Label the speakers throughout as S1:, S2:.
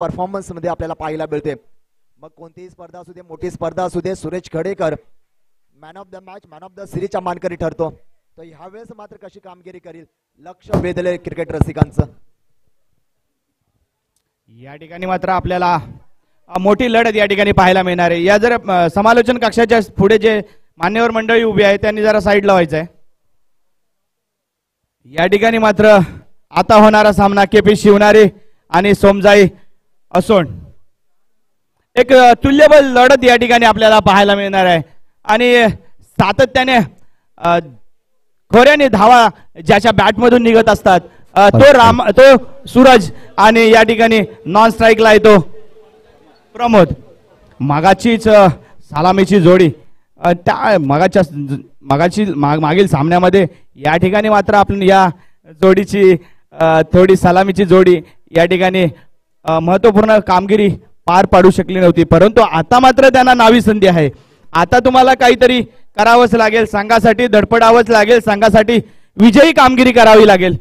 S1: Performance मध्ये आपल्याला पाहायला मिळते. मग कोणतीही स्पर्धा असू दे, मोठी स्पर्धा असू दे, Suresh Khadekar man of the match, man of the सिरीजचा मानकरी ठरतो. तर ह्या वेळेस मात्र कशी कामगिरी करील लक्ष वेधले क्रिकेट रसिकांचं.
S2: या ठिकाणी मात्र आपल्याला मोठी लढत या ठिकाणी पाहायला मिळणार आहे. या जर समालोचन कक्षाच्या पुढे जे मान्यवर मंडळी उभी आहे त्यांनी जरा साईडला व्हायचं आहे. या ठिकाणी मात्र आता होणारा सामना केपी शिवणारे आणि सोमजाई असोन, एक तुल्यबळ लढत या ठिकाणी आपल्याला पाहायला मिळणार आहे. आणि सातत्याने खोऱ्याने धावा ज्याच्या बॅटमधून निघत असतात तो सूरज, आणि या ठिकाणी नॉन स्ट्राईकला येतो प्रमोद. मागाचीच सलामीची जोडी त्या मागील सामन्यामध्ये या ठिकाणी मात्र आपण या जोडीची थोडी सलामीची जोडी या ठिकाणी महत्वपूर्ण कामगिरी पार पाडू शकली नव्हती. परंतु आता मात्र त्यांना नावी संधी आहे. आता तुम्हाला काहीतरी करावंच लागेल, संघासाठी धडपडावंच लागेल, संघासाठी विजयी कामगिरी करावी लागेल.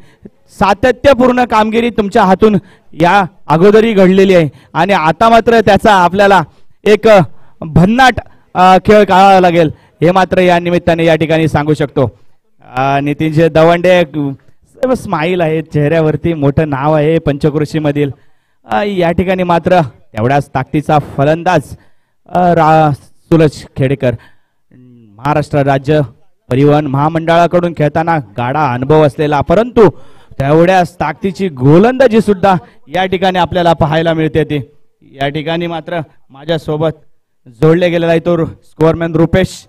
S2: सातत्यपूर्ण कामगिरी तुमच्या हातून या अगोदरी घडलेली आहे आणि आता मात्र त्याचा आपल्याला एक भन्नाट खेळ खेळावा लागेल हे मात्र या निमित्ताने या ठिकाणी सांगू शकतो. नितीनजी दवंडे स्माईल आहे चेहऱ्यावरती, मोठं नाव आहे पंचकृषी मधील. या ठिकाणी मात्र तेवढ्याच ताकदीचा फलंदाज सुरज खेडेकर, महाराष्ट्र राज्य परिवहन महामंडळाकडून खेळताना गाडा अनुभव असलेला, परंतु तेवढ्याच ताकदीची गोलंदाजी सुद्धा या ठिकाणी आपल्याला पाहायला मिळते. ती या ठिकाणी मात्र माझ्यासोबत जोडले गेलेला आहे तो स्कोअरमॅन रुपेश,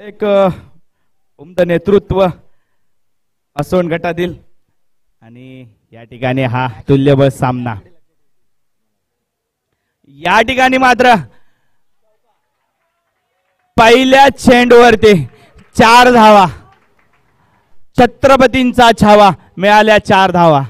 S2: एक उमद नेतृत्व असोन गटातील. आणि या ठिकाणी हा तुल्यबळ सामना. या ठिकाणी मात्र पहिल्या चेंडूवरती 4 धावा, छत्रपतींचा छावा, मिळाल्या 4 धावा.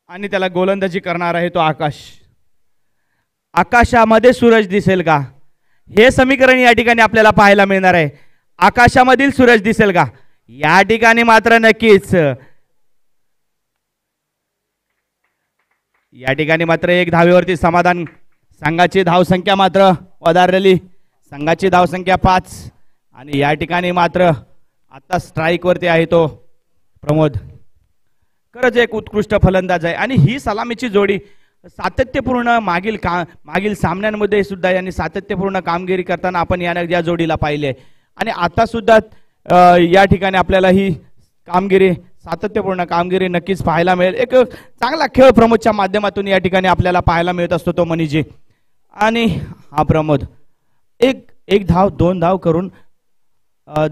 S2: आणि त्याला गोलंदाजी करणार आहे तो आकाश. आकाशामध्ये सूरज दिसेल का हे समीकरण या ठिकाणी आपल्याला पाहायला मिळणार आहे. आकाशामधील सूरज दिसेल का या ठिकाणी मात्र नक्कीच. या ठिकाणी मात्र 1 धावेवरती समाधान. संघाची धावसंख्या मात्र वधारलेली, संघाची धावसंख्या 5. आणि या ठिकाणी मात्र आता स्ट्राईक वरती आहे तो प्रमोद. खरंच एक उत्कृष्ट फलंदाज आहे आणि ही सलामीची जोडी सातत्यपूर्ण मागील सामन्यांमध्ये सुद्धा यांनी सातत्यपूर्ण कामगिरी करताना आपण या जोडीला पाहिले. आणि आता सुद्धा या ठिकाणी आपल्याला ही कामगिरी, सातत्यपूर्ण कामगिरी नक्कीच पाहायला मिळेल. एक चांगला खेळ प्रमोदच्या माध्यमातून या ठिकाणी आपल्याला पाहायला मिळत असतो तो मनीजी. आणि हा प्रमोद एक धाव 2 धाव करून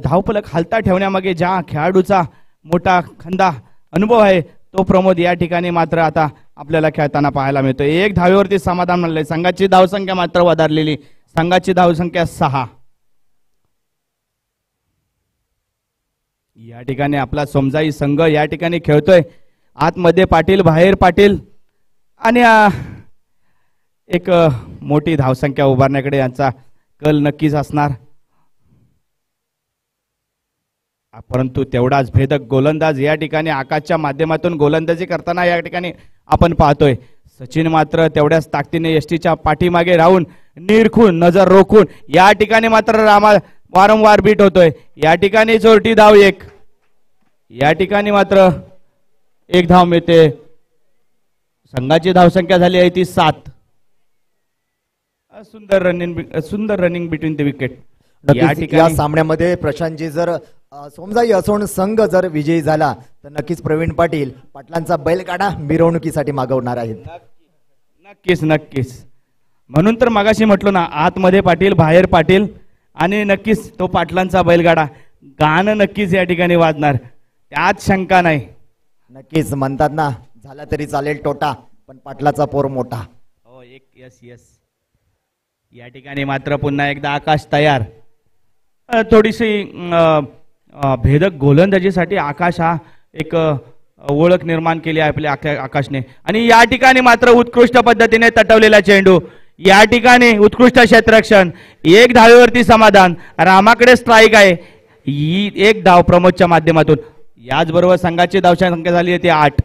S2: धावफलक हलता ठेवण्यामागे ज्या खेळाडूचा मोठा खंदा अनुभव आहे तो प्रमोद या ठिकाणी मात्र आता आपल्याला खेळताना पाहायला मिळतो. 1 धावेवरती समाधान म्हणलंय. संघाची धावसंख्या मात्र वधारलेली, संघाची धावसंख्या 6. या ठिकाणी आपला सोमजाई संघ या ठिकाणी खेळतोय. आतमध्ये पाटील, बाहेर पाटील आणि एक मोठी धावसंख्या उभारण्याकडे यांचा कल नक्कीच असणार. परंतु तेवढाच भेदक गोलंदाज या ठिकाणी आकाशच्या माध्यमातून गोलंदाजी करताना या ठिकाणी आपण पाहतोय. सचिन मात्र तेवढ्याच ताकदीने एसटीच्या पाठीमागे राहून निरखून नजर रोखून या ठिकाणी मात्र वारंवार बीट होतोय. या ठिकाणी चोरटी धाव 1. या ठिकाणी मात्र 1 धाव मिळते. संघाची धावसंख्या झाली आहे ती 7. सुंदर रनिंग बिटवीन द विकेट.
S1: या सामन्यामध्ये प्रशांतजी जर सोमजाई असोन संघ जर विजयी झाला तर नक्कीच प्रवीण पाटलांचा बैलगाडा मिरवणुकीसाठी मागवणार आहेत.
S2: नक्कीच नक्कीच. म्हणून तर मगाशी म्हटलो ना, आतमध्ये पाटील, बाहेर पाटील आणि नक्कीच तो पाटलांचा बैलगाडा. गाणं नक्कीच या ठिकाणी वाजणार, त्यात शंका नाही.
S1: नक्कीच म्हणतात ना, झाला तरी चालेल तोटा पण पाटलाचा पोर मोठा.
S2: एक यस यस. या ठिकाणी मात्र पुन्हा एकदा आकाश तयार. थोडीशी भेदक गोलंदाजीसाठी आकाश हा एक ओळख निर्माण केली आहे आपल्या आकाशने. आणि या ठिकाणी मात्र उत्कृष्ट पद्धतीने तटवलेला चेंडू. या ठिकाणी उत्कृष्ट क्षेत्ररक्षण. एक धावेवरती समाधान. रामाकडे स्ट्राईक आहे. ही एक धाव प्रमोदच्या माध्यमातून. याचबरोबर संघाची धावसंख्या संख्या झाली आहे ती 8.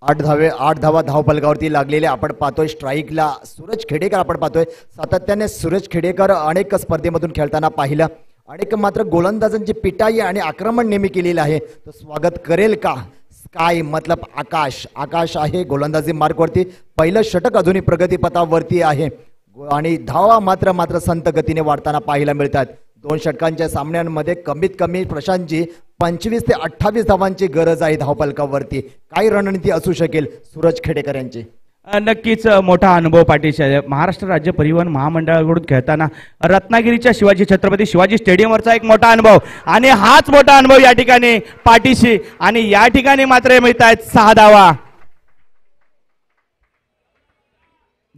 S1: 8 धावा धावफलकावरती लागलेले आपण पाहतोय. स्ट्राईकला सूरज खेडेकर आपण पाहतोय. सातत्याने सूरज खेडेकर अनेक स्पर्धेमधून खेळताना पाहिलं. अनेक मात्र गोलंदाजांची पिटाई आणि आक्रमण नेहमी केलेलं आहे. तो स्वागत करेल का? स्काय मतलब आकाश आहे गोलंदाजी मार्कवरती. पहिलं षटक अजूनही प्रगतीपथावरती आहे आणि धावा मात्र संत गतीने वाढताना पाहायला मिळतात. 2 षटकांच्या सामन्यांमध्ये कमीत कमी प्रशांतजी 25 ते 28 धावांची गरज आहे धावफलकावरती. काय रणनीती असू शकेल सूरज खेडेकर यांची?
S2: नक्कीच मोठा अनुभव पाठीशी आहे. महाराष्ट्र राज्य परिवहन महामंडळाकडून खेळताना रत्नागिरीच्या छत्रपती शिवाजी स्टेडियमवरचा एक मोठा अनुभव आणि हाच मोठा अनुभव या ठिकाणी पाठीशी. आणि या ठिकाणी मात्र मिळत आहेत 6 धावा.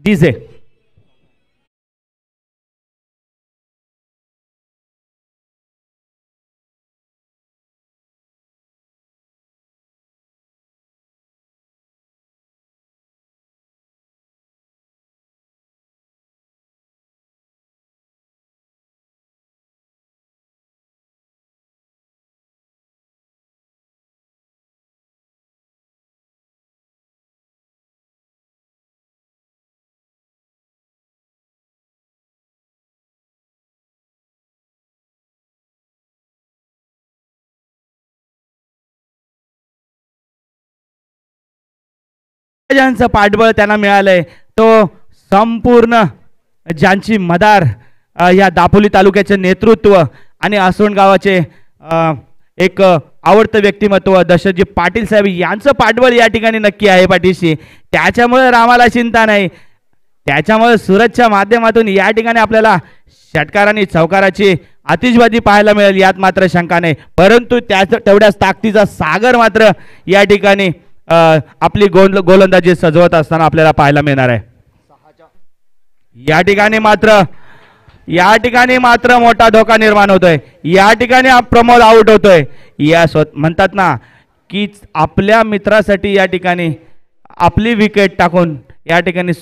S2: डीजे ज्यांचं पाठबळ त्यांना मिळालंय तो संपूर्ण ज्यांची मदार या दापोली तालुक्याचे नेतृत्व आणि आसोण गावाचे एक आवडतं व्यक्तिमत्व दशरथजी पाटील साहेब यांचं पाठबळ या ठिकाणी नक्की आहे पाठीशी. त्याच्यामुळे रामाला चिंता नाही. त्याच्यामुळे सूरजच्या माध्यमातून या ठिकाणी आपल्याला षटकार आणि चौकाराची आतिषबाजी पाहायला मिळेल यात मात्र शंका नाही. परंतु तेवढ्याच ताकदीचा सागर मात्र या ठिकाणी आपली गोलंदाजी सजवत असताना आपल्याला पाहायला मिळणार आहे. या ठिकाणी मात्र मोठा धोका निर्माण होतोय. या ठिकाणी प्रमोद आउट होतोय. या म्हणतात ना की आपल्या मित्रासाठी या ठिकाणी आपली विकेट टाकून या ठिकाणी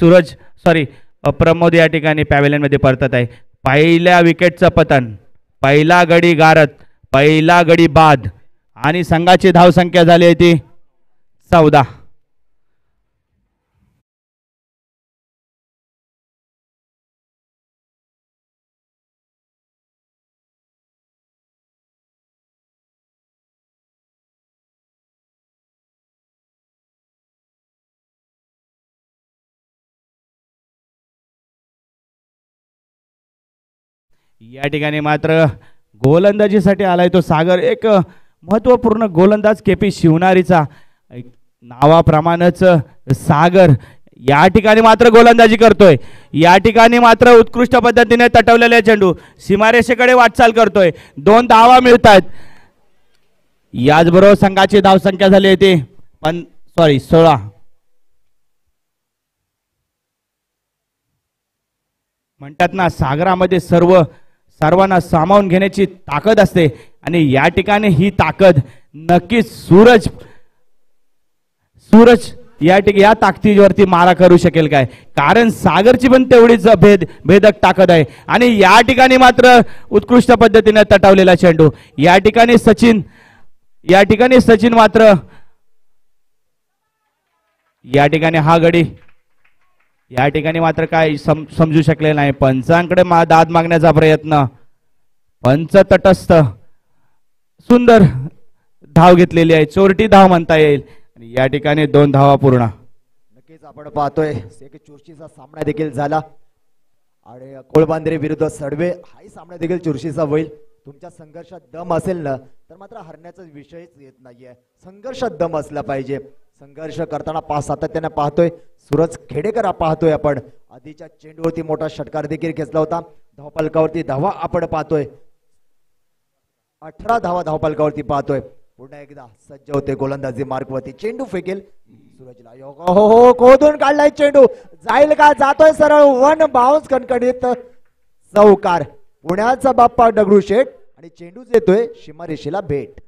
S2: प्रमोद या ठिकाणी पॅव्हेलियन मध्ये परतत आहे. पहिल्या विकेटचं पतन. पहिला गडी गारत. पहिला गडी बाद आणि संघाची धावसंख्या झाली आहे ती 14. या ठिकाणी मात्र गोलंदाजीसाठी आलाय तो सागर. एक महत्वपूर्ण गोलंदाज केपी शिवनारीचा नावाप्रमाणेच सागर या ठिकाणी मात्र गोलंदाजी करतोय. या ठिकाणी मात्र उत्कृष्ट पद्धतीने तटवलेला चेंडू सीमारेषेकडे वाटचाल करतोय. 2 धावा मिळतात. याचबरोबर संघाची धावसंख्या झाली होती 16. म्हणतात ना सागरामध्ये सर्वांना सामावून घेण्याची ताकद असते आणि या ठिकाणी ही ताकद नक्कीच सूरज या ताकदीवरती मारा करू शकेल काय? कारण सागरची पण तेवढीच भेदक ताकद आहे. आणि या ठिकाणी मात्र उत्कृष्ट पद्धतीने तटवलेला चेंडू. या ठिकाणी सचिन मात्र या ठिकाणी हा गडी या ठिकाणी मात्र काय समजू शकले नाही. पंचांकडे दाद मागण्याचा प्रयत्न. पंच तटस्थ सुंदर धाव घेतलेली आहे. चोरटी धाव म्हणता येईल. या ठिकाणी 2 धावा पूर्ण.
S1: नक्कीच आपण पाहतोय एक चुरशीचा सामना देखील झाला आणि कोळबांद्रे विरुद्ध सडवे हाही सामना देखील चुरशीचा होईल. तुमच्या संघर्षात दम असेल ना तर मात्र हरण्याचा विषयच येत नाहीये. संघर्षात दम असला पाहिजे. संघर्ष करताना सातत्याने पाहतोय सूरज खेडेकर पाहतोय आपण. आधीच्या चेंडूवरती मोठा षटकार देखील घेतला होता. धावफलकावरती धावा आपण पाहतोय 18 धावा धावफलकावरती पाहतोय. पुन्हा एकदा सज्ज होते गोलंदाजी मार्कवरती. चेंडू फेकेल सूरजला योग हो हो खोदून काढलाय चेंडू जाईल का जातोय सरळ वन बाउन्स कणकणीत चौकार पुण्याचा बाप्पा दगडूशेठ आणि चेंडूच येतोय सीमारेषेला भेट.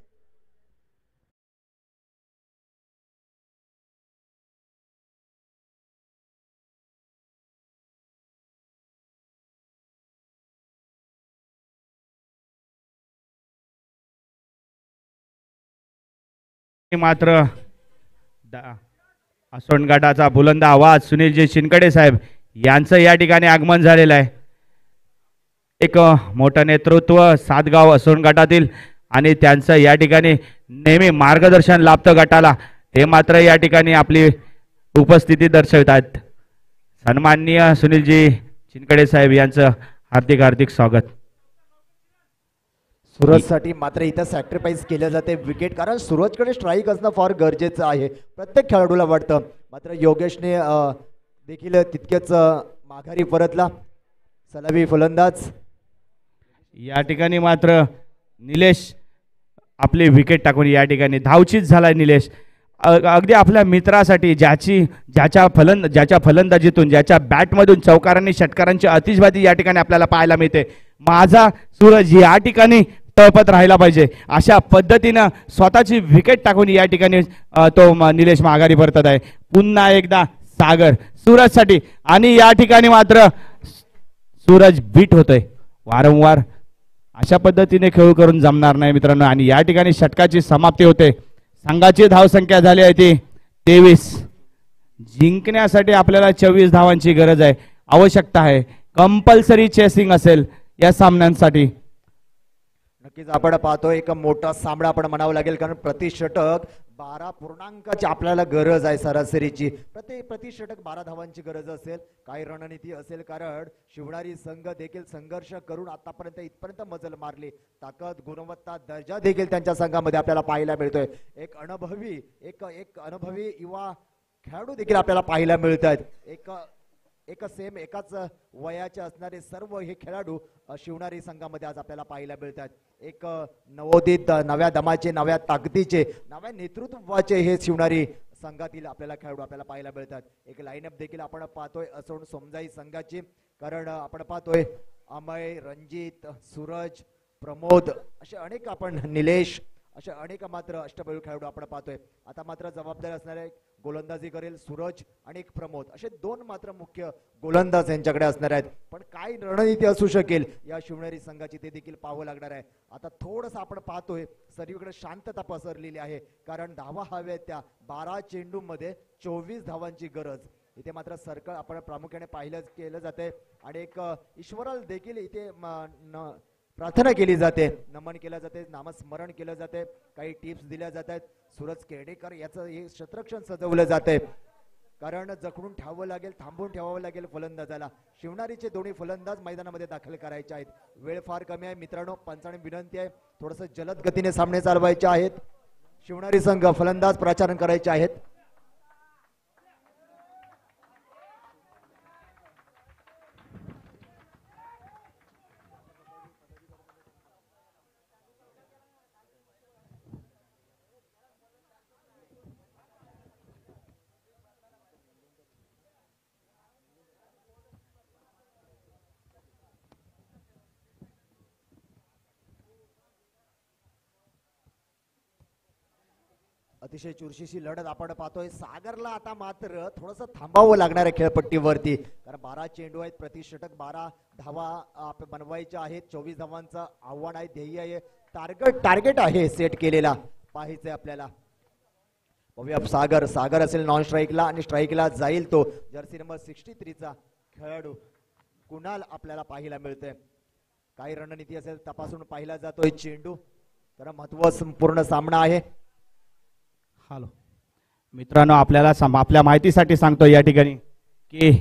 S2: मात्र असोंड गटाचा बुलंद आवाज सुनीलजी शिनकडे साहेब यांचं या ठिकाणी आगमन झालेलं आहे. एक मोठं नेतृत्व सातगाव असोंड गटातील आणि त्यांचं या ठिकाणी नेहमी मार्गदर्शन लाभतं गटाला. हे मात्र या ठिकाणी आपली उपस्थिती दर्शवतात. सन्माननीय सुनीलजी शिनकडे साहेब यांचं हार्दिक हार्दिक स्वागत.
S1: सूरजसाठी मात्र इथं सॅक्रिफाईस केलं जाते विकेट कारण सूरजकडे स्ट्राईक असणं फार गरजेचं आहे प्रत्येक खेळाडूला वाटतं. मात्र योगेशने देखील तितकेच माघारी परतला सलामी फलंदाज.
S2: या ठिकाणी मात्र निलेश आपली विकेट टाकून या ठिकाणी धावचीत झालाय निलेश. अगदी आपल्या मित्रासाठी ज्याच्या फलंदाजीतून ज्याच्या बॅटमधून चौकारांनी षटकारांची आतिषबाजी या ठिकाणी आपल्याला पाहायला मिळते. माझा सूरज या ठिकाणी तळपत राहिला पाहिजे अशा पद्धतीनं स्वतःची विकेट टाकून या ठिकाणी तो निलेश माघारी परतत आहे. पुन्हा एकदा सागर सूरजसाठी आणि या ठिकाणी मात्र सूरज बीट होतोय वारंवार. अशा पद्धतीने खेळ करून जमणार नाही मित्रांनो. आणि या ठिकाणी षटकाची समाप्ती होते. संघाची धावसंख्या झाली आहे ती 23. जिंकण्यासाठी आपल्याला 24 धावांची गरज आहे आवश्यकता आहे. कंपल्सरी चेसिंग असेल या सामन्यांसाठी.
S1: नक्कीच आपण पाहतो एक मोठा सामना आपण म्हणावं लागेल कारण प्रति षटक 12 पूर्णांकाची आपल्याला गरज आहे सरासरीची. प्रति षटक 12 धावांची गरज असेल. काही रणनीती असेल कारण शिवणारी संघ देखील संघर्ष करून आतापर्यंत इथपर्यंत मजल मारली. ताकद गुणवत्ता दर्जा देखील त्यांच्या संघामध्ये आपल्याला पाहायला मिळतोय. एक अनुभवी युवा खेळाडू देखील आपल्याला पाहायला मिळत आहेत. एकाच वयाचे असणारे सर्व हे खेळाडू शिवणारी संघामध्ये आज आपल्याला पाहायला मिळतात. एक नवोदित नव्या दमाचे नव्या ताकदीचे नव्या नेतृत्वाचे हे शिवणारी संघातील आपल्याला खेळाडू आपल्याला पाहायला मिळतात. एक लाईनअप देखील आपण पाहतोय असोड सोमजाई संघाची कारण आपण पाहतोय अमय रणजित सूरज प्रमोद असे अनेक आपण निलेश असे अनेक मात्र अष्टपैलू खेळाडू आपण पाहतोय. आता मात्र जबाबदार असणारे गोलंदाजी करेल सूरज आणि एक प्रमोद असे 2 मात्र मुख्य गोलंदाज यांच्याकडे असणार आहेत. पण काय रणनीती असू शकेल या शिवनेरी संघाची ते देखील पाहावं लागणार आहे. आता थोडंसं आपण पाहतोय सर्वीकडे शांतता पसरलेली आहे कारण धावा हव्या त्या 12 चेंडूमध्ये 24 धावांची गरज. इथे मात्र सर्कल आपण प्रामुख्याने पाहिलं केलं जाते आणि एक ईश्वराला देखील इथे प्रार्थना केली जाते नमन केलं जाते नामस्मरण केलं जाते काही टिप्स दिल्या जातात. सूरज केडेकर याचं हे क्षेत्ररक्षण सजवलं जाते कारण जखडून ठेवावं लागेल थांबून ठेवावं लागेल फलंदाजाला. शिवणारीचे दोन्ही फलंदाज मैदानामध्ये दाखल करायचे आहेत. वेळ फार कमी आहे मित्रांनो. पंचांनी विनंती आहे थोडंसं जलद गतीने सामने चालवायचे आहेत. शिवणारी संघ फलंदाज प्राचारण करायचे आहेत. अतिशय चुरशीची लढत आपण पाहतोय. सागरला आता मात्र थोडंसं थांबावं लागणार आहे खेळपट्टीवरती कारण 12 चेंडू आहेत प्रति षटक 12 धावा बनवायच्या आहेत. 24 धावांचं आव्हान आहे ध्येय आहे टार्गेट आहे सेट केलेला पाहायचंय आपल्याला. बघूया सागर असेल नॉन स्ट्राईकला आणि स्ट्राईकला जाईल तो जर्सी नंबर 63 चा खेळाडू कुणाल आपल्याला पाहायला मिळतोय. काही रणनीती असेल तपासून पाहिला जातोय चेंडू कारण महत्वपूर्ण सामना आहे.
S2: हॅलो मित्रांनो आपल्याला आपल्या माहितीसाठी सांगतो या ठिकाणी की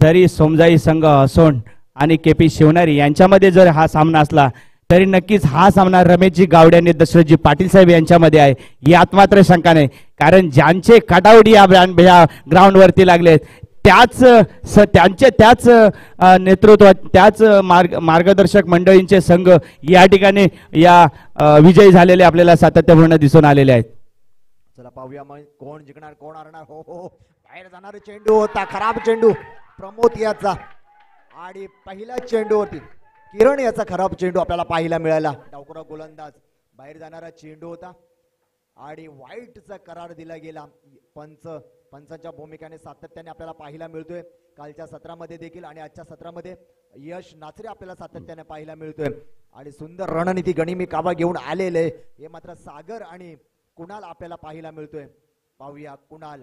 S2: जरी सोमजाई संघ असोंड आणि केपी शिवनारी यांच्यामध्ये जर हा सामना असला तरी नक्कीच हा सामना रमेशजी गावडे आणि दशरथजी पाटील साहेब यांच्यामध्ये आहे यात मात्र शंका नाही. कारण ज्यांचे कटआउट या ग्राउंडवरती लागलेत त्याच नेतृत्वात त्याच मार्गदर्शक मंडळींचे संघ या ठिकाणी या विजयी झालेले आपल्याला सातत्यपूर्ण दिसून आलेले आहेत.
S1: चला पाहूया मग कोण जिंकणार कोण हरणार. हो हो बाहेर जाणारा चेंडू होता, खराब चेंडू प्रमोद याचा. आणि पहिल्या चेंडूवरती किरण याचा खराब चेंडू आपल्याला पाहायला मिळाला. डावखुरा गोलंदाज बाहेर जाणारा चेंडू होता आणि वाईटचा करार दिला गेला. पंचांच्या भूमिकेने सातत्याने आपल्याला पाहायला मिळतोय कालच्या सत्रामध्ये देखील आणि आजच्या सत्रामध्ये यश नाचरे आपल्याला सातत्याने पाहायला मिळतोय. आणि सुंदर रणनीती गणिमी काबा घेऊन आलेले हे मात्र सागर आणि कुणाल आपल्याला पाहायला मिळतोय. पाहूया कुणाल.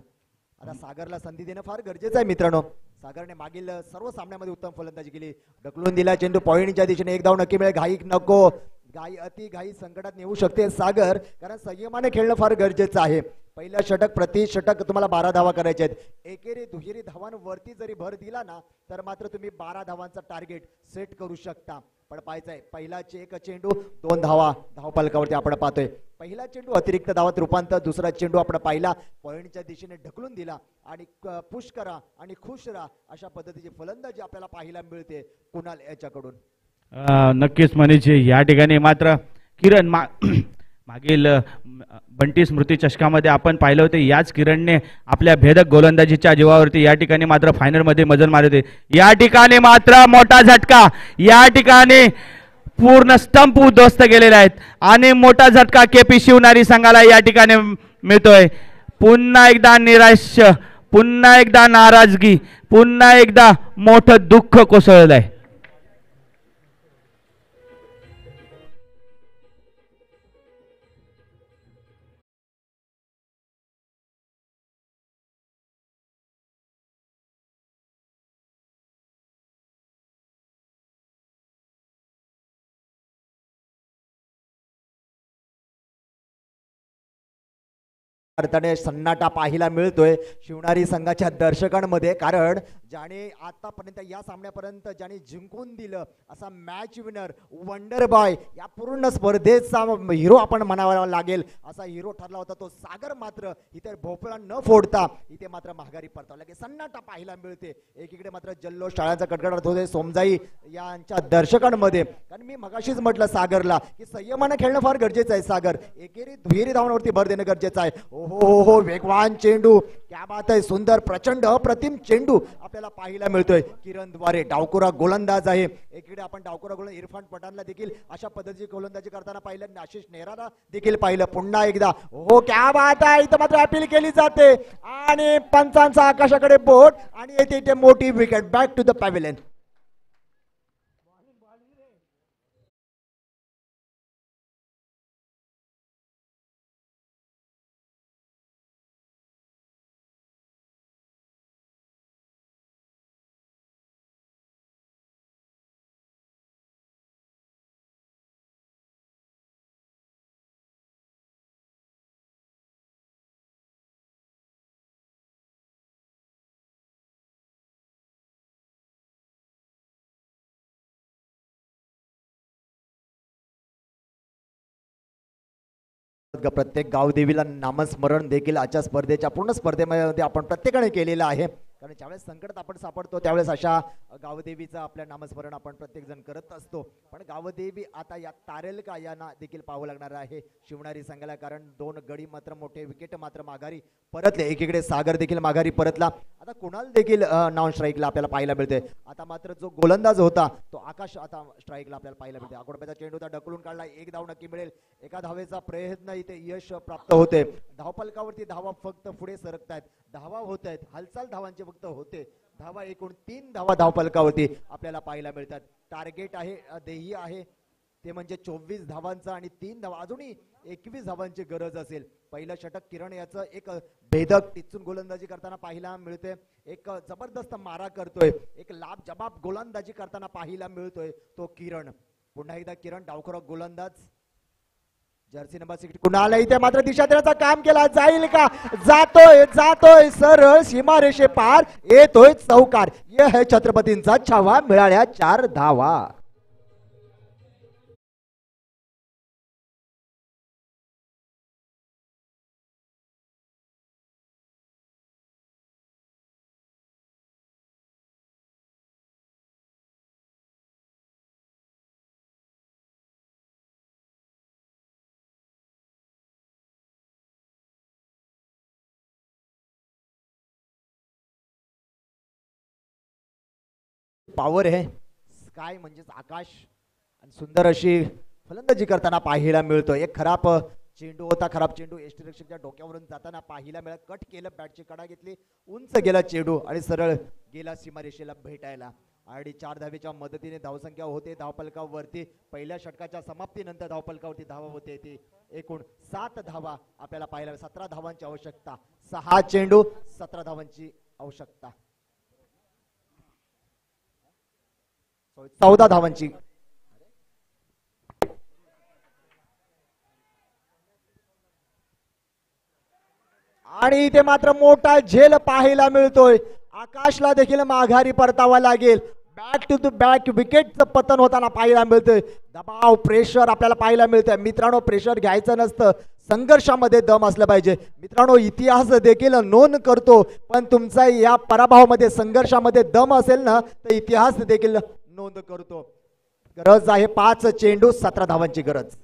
S1: आता सागरला संधी देणं फार गरजेचं आहे मित्रांनो. सागरने मागील सर्व सामन्यामध्ये उत्तम फलंदाजी केली. ढकलून दिला चेंडू पॉईंटच्या दिशेने. एक धाव नक्की मिळेल. घाई नको, घाई संकटात नेऊ शकते सागर, कारण संयमाने खेळणं फार गरजेचं आहे. पहिल्या षटक प्रति षटक तुम्हाला 12 धावा करायचे आहेत. एकेरी दुहेरी धावांवरती जरी भर दिला ना तर मात्र तुम्ही 12 धावांचा टार्गेट सेट करू शकता. पण पाहायचंय पहिला एक चेंडू 2 धावा धावफलकावरती आपण पाहतोय. पहिला चेंडू अतिरिक्त धावात रूपांतर, दुसरा चेंडू आपण पाहिला पॉईंटच्या दिशेने ढकलून दिला आणि पुश करा आणि खुश राहा अशा पद्धतीची फलंदाजी आपल्याला पाहायला मिळते कुणाल याच्याकडून.
S2: नक्कीच म्हणजे या ठिकाणी मात्र किरण मागील बंटी स्मृती चषकामध्ये आपण पाहिलं होते याच किरणने आपल्या भेदक गोलंदाजीच्या जीवावरती या ठिकाणी मात्र फायनलमध्ये मजल मारली होती. या ठिकाणी मात्र मोठा झटका, या ठिकाणी पूर्ण स्टंप उद्ध्वस्त गेलेले आहेत आणि मोठा झटका केपी शिवनारी संघाला या ठिकाणी मिळतोय. पुन्हा एकदा निराश्य, पुन्हा एकदा नाराजगी, पुन्हा एकदा मोठं दुःख कोसळलंय.
S1: अर्थाने सन्नाटा पाहायला मिळतोय शिवणारी संघाच्या दर्शकांमध्ये, कारण ज्याने आतापर्यंत या सामन्यापर्यंत ज्याने जिंकून दिलं असा मॅच विनर वंडर बॉय या पूर्ण स्पर्धेचा हिरो आपण म्हणावा लागेल असा हिरो ठरला होता तो सागर मात्र इथे भोपळा न फोडता इथे मात्र माघारी परतवला की सन्नाटा पाहायला मिळते. एकीकडे मात्र जल्लोष टाळ्यांचा कडकडाट होते सोमजाई यांच्या दर्शकांमध्ये, कारण मी मगाशीच म्हटलं सागरला की संयमानं खेळणं फार गरजेचं आहे. सागर एकेरी दुहेरी धावांवरती भर देणं गरजेचं आहे. हो वेगवान चेंडू, क्या बात आहे, सुंदर प्रचंड अप्रतिम चेंडू आपल्याला पाहायला मिळतोय किरणद्वारे. डावकुरा गोलंदाज आहे. एकीकडे आपण डावकुरा गोलंदाज इरफान पठाणला देखील अशा पद्धतीची गोलंदाजी करताना पाहिलं, आशिष नेहराला देखील पाहिलं. पुन्हा एकदा हो क्या बात आहे, इथं मात्र अपील केली जाते आणि पंचांचा आकाशाकडे बोट आणि येथे इथे मोठी wicket. Back to the pavilion. प्रत्येक गावदेवीला नामस्मरण देखील आजच्या स्पर्धेच्या पूर्ण स्पर्धेमध्ये आपण प्रत्येकाने केलेलं आहे, कारण ज्यावेळेस संकटात आपण सापडतो त्यावेळेस अशा गावदेवीचं आपल्या नामस्मरण आपण प्रत्येक जण करत असतो. पण गावदेवी आता या तारेल का यांना देखील पाहावं लागणार आहे शिवणारी संघाला, कारण 2 गडी मात्र मोठे विकेट मात्र माघारी परतले. एकीकडे सागर देखील माघारी परतला. आता कुणाल देखील नॉन स्ट्राईकला आपल्याला पाहायला मिळते. आता मात्र जो गोलंदाज होता तो आकाश आता स्ट्राईकला आपल्याला पाहायला मिळते. आकोडप्याचा चेंडू होता, ढकलून काढला. 1 धाव नक्की मिळेल. एका धावेचा प्रयत्न इथे यश प्राप्त होते. धावफलकावरती धावा फक्त पुढे सरकतायत, धावा होत आहेत, हालचाल धावांचे फक्त होते. धावा एकूण 3 धावा धावफलकावरती आपल्याला पाहायला मिळतात. टार्गेट आहे, ध्येय आहे ते म्हणजे 24 धावांचा आणि 3 धावा, अजूनही 21 धावांची गरज असेल. पहिलं षटक किरण याचं एक भेदक टिचून गोलंदाजी करताना पाहायला मिळते. एक जबरदस्त मारा करतोय, एक लाभ जबाब गोलंदाजी करताना पाहायला मिळतोय तो किरण. पुन्हा एकदा किरण डावखुरा गोलंदाज, जर्सी नंबर 6 कुणाला इथे मात्र दिशा देण्याचं काम केला जाईल का? जातोय सरळ सीमारेषे पार, येतोय चौकार. यह है छत्रपतींचा छावा, मिळाल्या 4 धावा. पॉवर आहे स्काय म्हणजेच आकाश आणि सुंदर अशी फलंदाजी करताना पाहायला मिळतोय. एक खराब चेंडू होता, खराब चेंडू यष्टीरक्षकच्या डोक्यावरून जाताना पाहायला मिळत. कट केलं, बॅटची कडा घेतली, उंच गेला चेंडू आणि सरळ गेला सीमारेषेला भेटायला. आणि 4 धावेच्या मदतीने धावसंख्या होते धावफलकावरती. पहिल्या षटकाच्या समाप्तीनंतर धावफलकावरती धावा होते ती एकूण 7 धावा आपल्याला पाहायला. 17 धावांची आवश्यकता, 6 चेंडू 17 धावांची आवश्यकता, 14 धावांची. आणि इथे मात्र मोठा झेल पाहायला मिळतोय. आकाशला देखील माघारी परतावा लागेल. बॅक टू द बॅक विकेटचं पतन होताना पाहायला मिळतंय. दबाव, प्रेशर आपल्याला पाहायला मिळतंय. मित्रांनो, प्रेशर घ्यायचं नसतं, संघर्षामध्ये दम असलं पाहिजे. मित्रांनो, इतिहास देखील नोंद करतो, पण तुमचा या पराभवामध्ये संघर्षामध्ये दम असेल ना तर इतिहास देखील नोंद करतो. गरज आहे 5 चेंडू 17 धावांची गरज.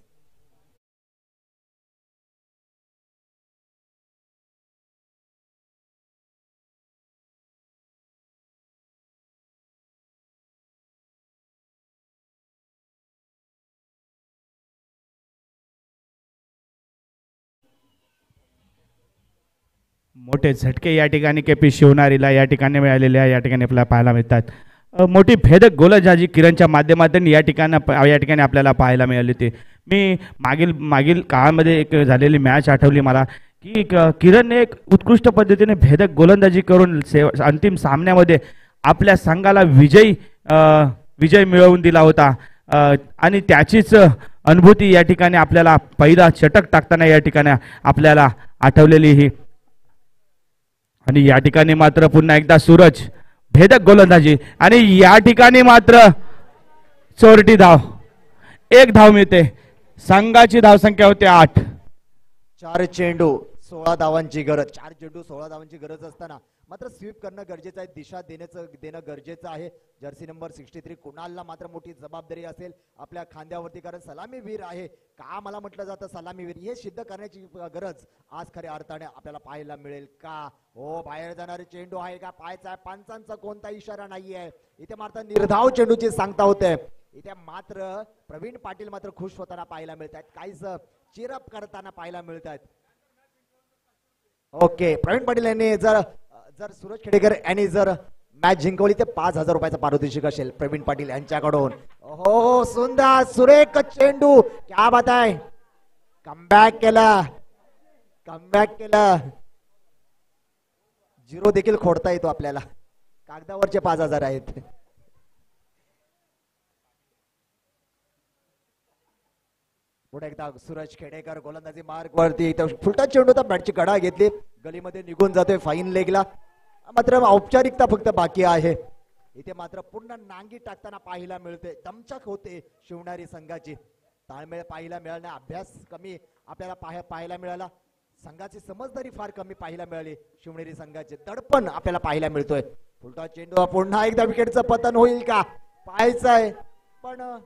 S2: मोठे झटके या ठिकाणी केपी शिवनारीला या ठिकाणी मिळालेले या ठिकाणी आपल्याला पाहायला मिळतात. मोठी भेदक गोलंदाजी किरणच्या माध्यमातून या ठिकाणी आपल्याला पाहायला मिळाली होती. मी मागील काळामध्ये एक झालेली मॅच आठवली मला की किरणने एक उत्कृष्ट पद्धतीने भेदक गोलंदाजी करून अंतिम सामन्यामध्ये आपल्या संघाला विजय मिळवून दिला होता. आणि त्याचीच अनुभूती या ठिकाणी आपल्याला पहिला षटक टाकताना या ठिकाणी आपल्याला आठवलेली ही. आणि या ठिकाणी मात्र पुन्हा एकदा सूरज भेदक गोलंदाजी आणि या ठिकाणी मात्र चोरटी धाव, 1 धाव मिळते. संघाची धावसंख्या होते 8.
S1: 4 चेंडू 16 धावांची गरज. 4 चेंडू 16 धावांची गरज असताना मात्र स्वीप करणं गरजेचं आहे, दिशा देणं गरजेचं आहे. जर्सी नंबर 63 कुणालला मात्र मोठी जबाबदारी असेल आपल्या खांद्यावरती, कारण सलामीवीर आहे. का मला म्हटलं जातं सलामीवीर, हे सिद्ध करण्याची गरज आज खऱ्या अर्थाने आपल्याला पाहायला मिळेल का. हो, बाहेर जाणारे चेंडू आहे का, पाहायचा आहे. पंचांचा कोणता इशारा नाहीये. इथे मात्र निर्धाव चेंडूची सांगता होते. इथे मात्र प्रवीण पाटील मात्र खुश होताना पाहायला मिळत आहेत, काहीच चिरप करताना पाहायला मिळत आहेत. ओके, प्रवीण पाटील यांनी जर सूरज खेडेकर यांनी जर मॅच जिंकवली तर 5,000 रुपयाचा पारितोषिक असेल प्रवीण पाटील यांच्याकडून. हो, सुंदर सुरेख चेंडू, क्या बात आहे. कमबॅक केला. 0 देखील खोडता येतो आपल्याला. कागदावरचे 5,000 आहेत. पुढे एकदा सूरज खेडेकर गोलंदाजी मार्ग वरती. फुलटा चेंडू होता, बॅटची कडा घेतली, गलीमध्ये निघून जातोय फाईन लेगला. मात्र औपचारिकता फक्त बाकी आहे. इथे मात्र पूर्ण नांगी टाकताना पाहायला मिळते. दमछाक होते शिवणारी संघाची. ताळमेळ पाहायला मिळाला, अभ्यास कमी आपल्याला पाहायला मिळाला. संघाची समजदारी फार कमी पाहायला मिळाली. शिवनेरी संघाचे दडपण आपल्याला पाहायला मिळतोय. फुलटा चेंडू, पुन्हा एकदा विकेटचं पतन होईल का पाहायचं आहे, पण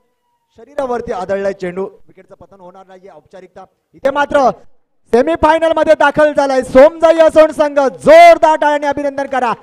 S1: शरीरावरती आदळलाय चेंडू. विकेटचं पतन होणार नाही, औपचारिकता. इथे मात्र सेमीफायनल मध्ये दाखल झालाय सोमजाई असोन संघ. जोरदार टाळ्याने अभिनंदन करा.